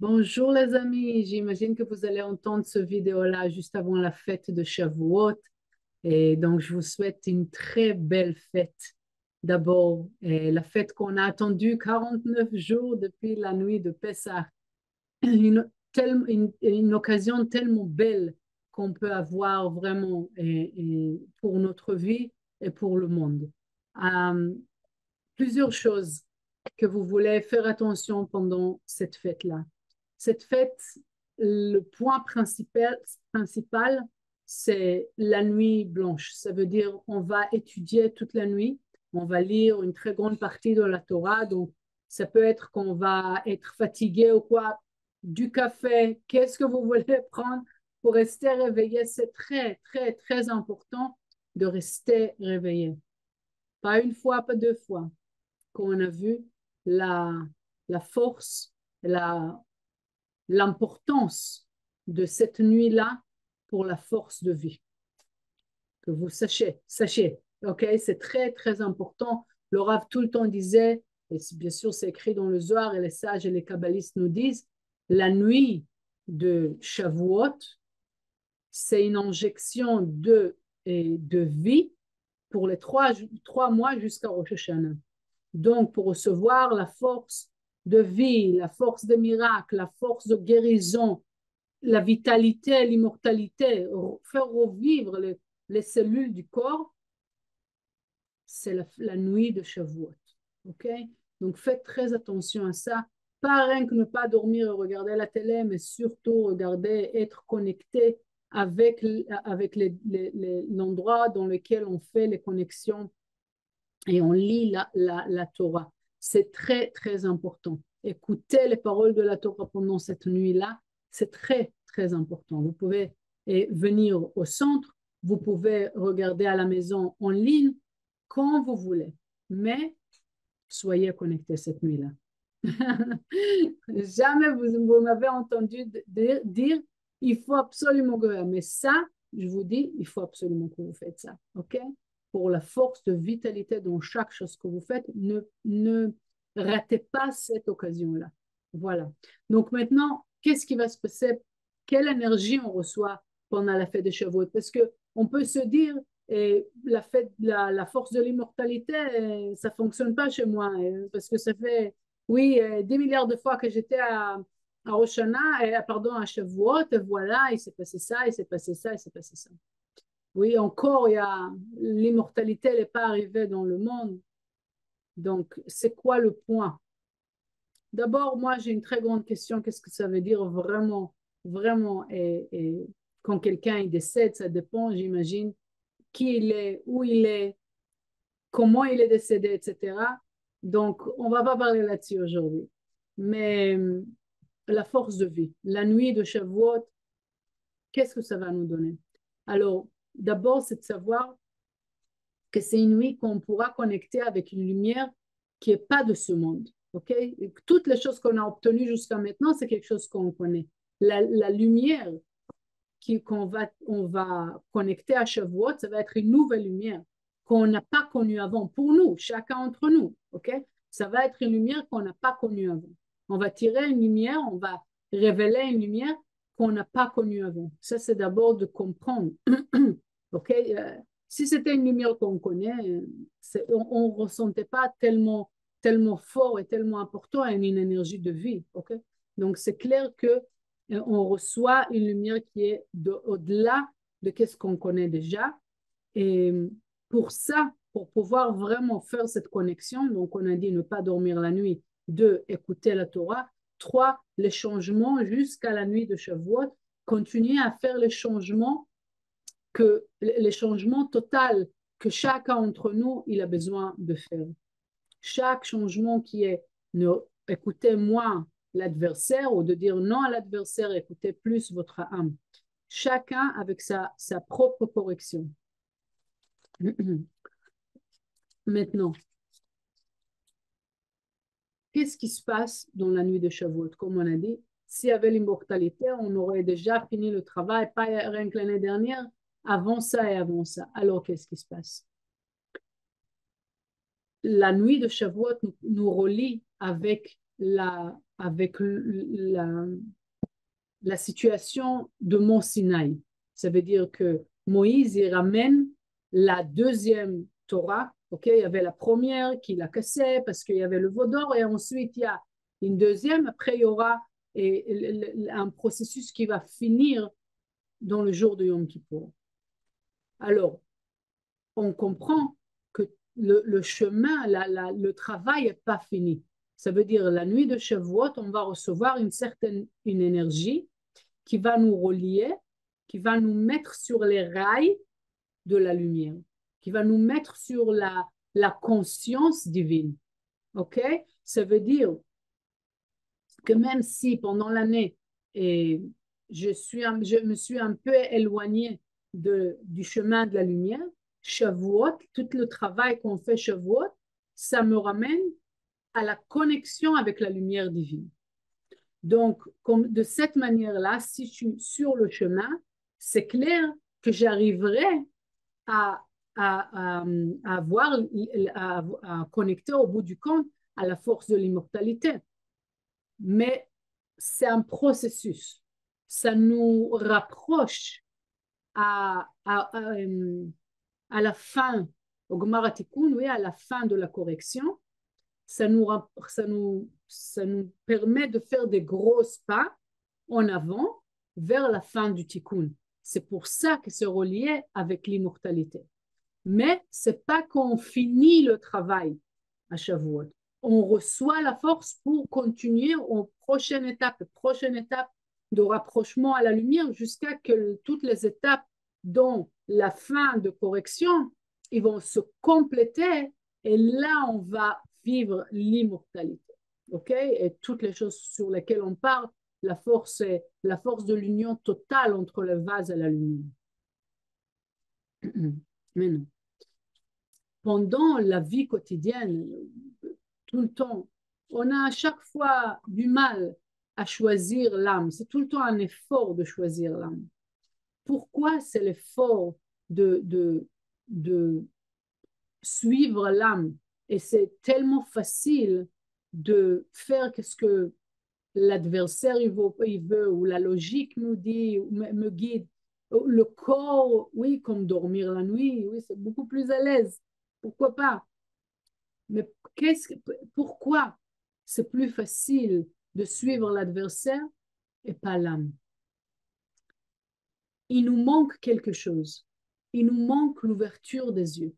Bonjour les amis, j'imagine que vous allez entendre ce vidéo-là juste avant la fête de Shavuot. Et donc, je vous souhaite une très belle fête. D'abord, la fête qu'on a attendue 49 jours depuis la nuit de Pessah. Une occasion tellement belle qu'on peut avoir vraiment pour notre vie et pour le monde. Euh, Plusieurs choses que vous voulez faire attention pendant cette fête-là. Cette fête, le point principal, c'est la nuit blanche. Ça veut dire on va étudier toute la nuit, on va lire une très grande partie de la Torah. Donc, ça peut être qu'on va être fatigué ou quoi, du café, qu'est-ce que vous voulez prendre pour rester réveillé. C'est très, très, très important de rester réveillé. Pas une fois, pas deux fois qu'on a vu la, la force, la, l'importance de cette nuit-là pour la force de vie. Que vous sachez, ok? C'est très, très important. Le Rav tout le temps disait, et bien sûr c'est écrit dans le Zohar et les sages et les kabbalistes nous disent, la nuit de Shavuot, c'est une injection de vie pour les trois mois jusqu'à Rosh Hashanah. Donc, pour recevoir la force de vie, la force de miracle, la force de guérison, la vitalité, l'immortalité, faire revivre les cellules du corps, c'est la nuit de Shavuot. OK? Donc, faites très attention à ça. Pas rien que ne pas dormir et regarder la télé, mais surtout regarder, être connecté avec l'endroit dans lequel on fait les connexions et on lit la Torah. C'est très, très important. Écouter les paroles de la Torah pendant cette nuit-là, c'est très, très important. Vous pouvez venir au centre, vous pouvez regarder à la maison en ligne, quand vous voulez, mais soyez connectés cette nuit-là. Jamais vous m'avez entendu dire il faut absolument que, mais ça, je vous dis, il faut absolument que vous faites ça, ok? Pour la force de vitalité dans chaque chose que vous faites, ne ratez pas cette occasion-là. Voilà. Donc maintenant, qu'est-ce qui va se passer? Quelle énergie on reçoit pendant la fête de Shavuot? Parce que on peut se dire, la force de l'immortalité, ça fonctionne pas chez moi, parce que ça fait oui, 10 milliards de fois que j'étais à Rosh Hashanah, pardon, à Shavuot, et voilà, il s'est passé ça, il s'est passé ça, il s'est passé ça. Oui, encore, l'immortalité, elle n'est pas arrivée dans le monde. Donc, c'est quoi le point? D'abord, moi, j'ai une très grande question. Qu'est-ce que ça veut dire vraiment, vraiment? Et quand quelqu'un il décède, ça dépend, j'imagine, qui il est, où il est, comment il est décédé, etc. Donc, on ne va pas parler là-dessus aujourd'hui. Mais la force de vie, la nuit de Shavuot, qu'est-ce que ça va nous donner? Alors, d'abord, c'est de savoir que c'est une nuit qu'on pourra connecter avec une lumière qui n'est pas de ce monde. Okay? Et toutes les choses qu'on a obtenues jusqu'à maintenant, c'est quelque chose qu'on connaît. La lumière on va connecter à Shavuot, ça va être une nouvelle lumière qu'on n'a pas connue avant pour nous, chacun d'entre nous. Okay? Ça va être une lumière qu'on n'a pas connue avant. On va tirer une lumière, on va révéler une lumière qu'on n'a pas connue avant. Ça, c'est d'abord de comprendre. Okay? Si c'était une lumière qu'on connaît, on ne ressentait pas tellement, tellement fort et tellement important une énergie de vie. Okay? Donc, c'est clair que on reçoit une lumière qui est au-delà de ce qu'on connaît déjà. Et pour ça, pour pouvoir vraiment faire cette connexion, donc on a dit ne pas dormir la nuit, deux, écouter la Torah, trois, les changements jusqu'à la nuit de Shavuot, continuer à faire les changements totaux que chacun d'entre nous, il a besoin de faire. Chaque changement qui est ne écoutez moins l'adversaire ou de dire non à l'adversaire, écoutez plus votre âme. Chacun avec sa propre correction. Maintenant, qu'est-ce qui se passe dans la nuit de Shavuot? Comme on a dit, s'il y avait l'immortalité, on aurait déjà fini le travail, pas rien que l'année dernière, avant ça et avant ça. Alors, qu'est-ce qui se passe? La nuit de Shavuot nous relie avec avec la situation de Mont Sinaï. Ça veut dire que Moïse, il ramène la deuxième Torah. Ok, il y avait la première qui l'a cassée parce qu'il y avait le veau d'or, et ensuite il y a une deuxième. Après, il y aura un processus qui va finir dans le jour de Yom Kippour. Alors, on comprend que le chemin, le travail n'est pas fini. Ça veut dire la nuit de Shavuot, on va recevoir une énergie qui va nous relier, qui va nous mettre sur les rails de la lumière, qui va nous mettre sur la conscience divine. OK? Ça veut dire que même si pendant l'année, je me suis un peu éloignée du chemin de la lumière, Shavuot, tout le travail qu'on fait Shavuot, ça me ramène à la connexion avec la lumière divine. Donc, de cette manière-là, si je suis sur le chemin, c'est clair que j'arriverai à, avoir, à connecter au bout du compte à la force de l'immortalité. Mais c'est un processus. Ça nous rapproche à la fin, au Gemara Tikkun, oui, à la fin de la correction. Ça nous permet de faire des gros pas en avant vers la fin du tikkun. C'est pour ça que c'est relié avec l'immortalité. Mais c'est pas qu'on finit le travail à Shavuot. On reçoit la force pour continuer aux prochaine étape de rapprochement à la lumière jusqu'à que toutes les étapes dont la fin de correction, ils vont se compléter et là, on va vivre l'immortalité. OK? Et toutes les choses sur lesquelles on parle, la force est la force de l'union totale entre le vase et la lumière. Mais non. Pendant la vie quotidienne, tout le temps, on a à chaque fois du mal à choisir l'âme. C'est tout le temps un effort de choisir l'âme. Pourquoi c'est l'effort de suivre l'âme? Et c'est tellement facile de faire ce que l'adversaire il veut, ou la logique nous dit, me guide. Le corps, oui, comme dormir la nuit, oui, c'est beaucoup plus à l'aise. Pourquoi pas? Mais pourquoi c'est plus facile de suivre l'adversaire et pas l'âme? Il nous manque quelque chose. Il nous manque l'ouverture des yeux.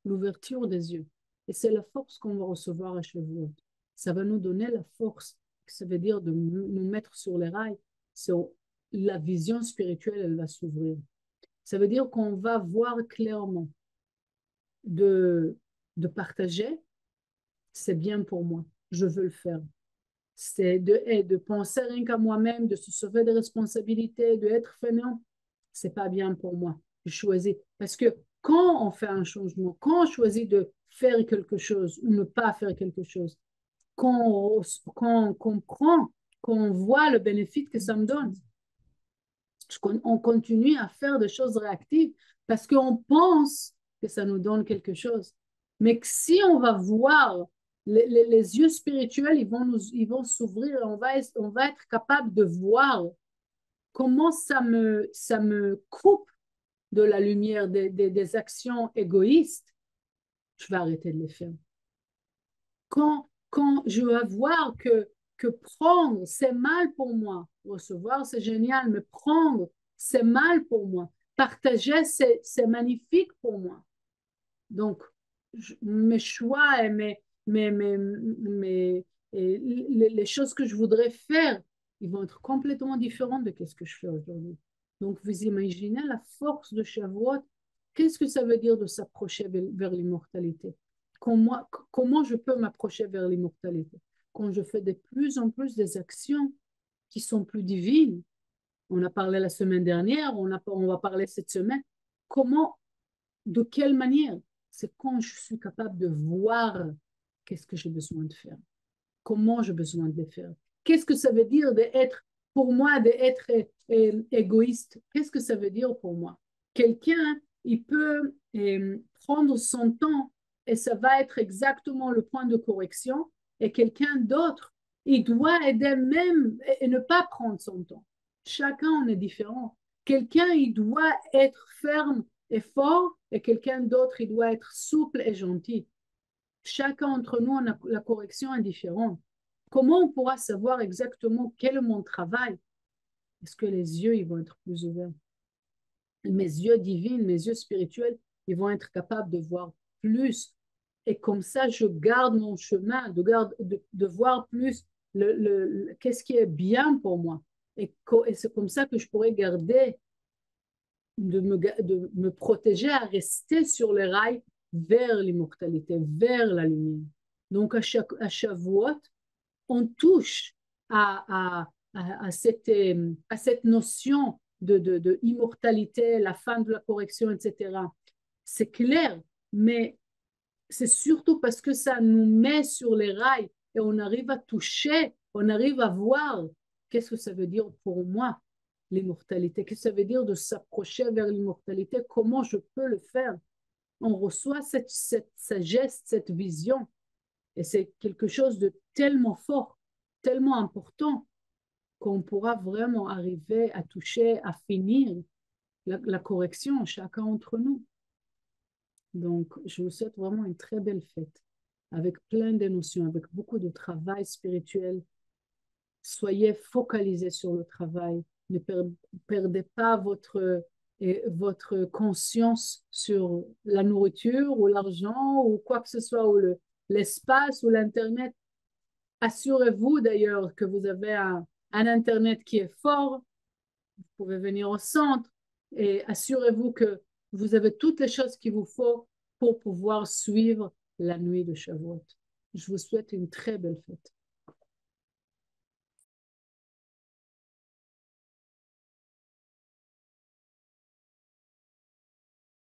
L'ouverture des yeux. Et c'est la force qu'on va recevoir à Shavuot. Ça va nous donner la force, ça veut dire de nous mettre sur les rails. La vision spirituelle, elle va s'ouvrir. Ça veut dire qu'on va voir clairement de partager, c'est bien pour moi, je veux le faire. C'est de penser rien qu'à moi-même, de se sauver des responsabilités, d'être fainéant, c'est pas bien pour moi. Je choisis. Parce que quand on fait un changement, quand on choisit de faire quelque chose ou ne pas faire quelque chose, quand on comprend, quand on voit le bénéfice que ça me donne, on continue à faire des choses réactives parce qu'on pense que ça nous donne quelque chose. Mais si on va voir, les yeux spirituels, ils vont s'ouvrir, on va être capable de voir comment ça me coupe de la lumière des actions égoïstes. Je vais arrêter de les faire. Quand je vais voir que prendre, c'est mal pour moi. Recevoir, c'est génial, mais prendre, c'est mal pour moi. Partager, c'est magnifique pour moi. Donc, mes choix et les choses que je voudrais faire, ils vont être complètement différents de ce que je fais aujourd'hui. Donc, vous imaginez la force de Shavuot. Qu'est-ce que ça veut dire de s'approcher vers l'immortalité? Comment je peux m'approcher vers l'immortalité? Quand je fais de plus en plus des actions qui sont plus divines. On a parlé la semaine dernière, on va parler cette semaine. Comment, de quelle manière? C'est quand je suis capable de voir qu'est-ce que j'ai besoin de faire. Comment j'ai besoin de le faire. Qu'est-ce que ça veut dire d'être, pour moi, d'être égoïste? Qu'est-ce que ça veut dire pour moi? Quelqu'un, il peut prendre son temps et ça va être exactement le point de correction. et quelqu'un d'autre, il doit aider même et ne pas prendre son temps. Chacun on est différent. Quelqu'un, il doit être ferme et fort, et quelqu'un d'autre, il doit être souple et gentil. Chacun d'entre nous, on a la correction est différente. Comment on pourra savoir exactement quel est mon travail? Est-ce que les yeux, ils vont être plus ouverts? Mes yeux divins, mes yeux spirituels, ils vont être capables de voir plus. Et comme ça, je garde mon chemin, de voir plus qu'est-ce qui est bien pour moi. Et c'est comme ça que je pourrais garder, de me protéger à rester sur les rails vers l'immortalité, vers la lumière. Donc, à Shavuot, on touche à cette notion de immortalité, la fin de la correction, etc. C'est clair, mais c'est surtout parce que ça nous met sur les rails et on arrive à toucher, on arrive à voir qu'est-ce que ça veut dire pour moi, l'immortalité, qu'est-ce que ça veut dire de s'approcher vers l'immortalité, comment je peux le faire. On reçoit cette sagesse, cette vision, et c'est quelque chose de tellement fort, tellement important, qu'on pourra vraiment arriver à toucher, à finir la correction, chacun d'entre nous. Donc, je vous souhaite vraiment une très belle fête, avec plein d'émotions, avec beaucoup de travail spirituel. Soyez focalisés sur le travail. Ne perdez pas votre conscience sur la nourriture ou l'argent ou quoi que ce soit, ou l'espace ou l'Internet. Assurez-vous d'ailleurs que vous avez un Internet qui est fort. Vous pouvez venir au centre et assurez-vous que vous avez toutes les choses qu'il vous faut pour pouvoir suivre la nuit de Shavuot. Je vous souhaite une très belle fête.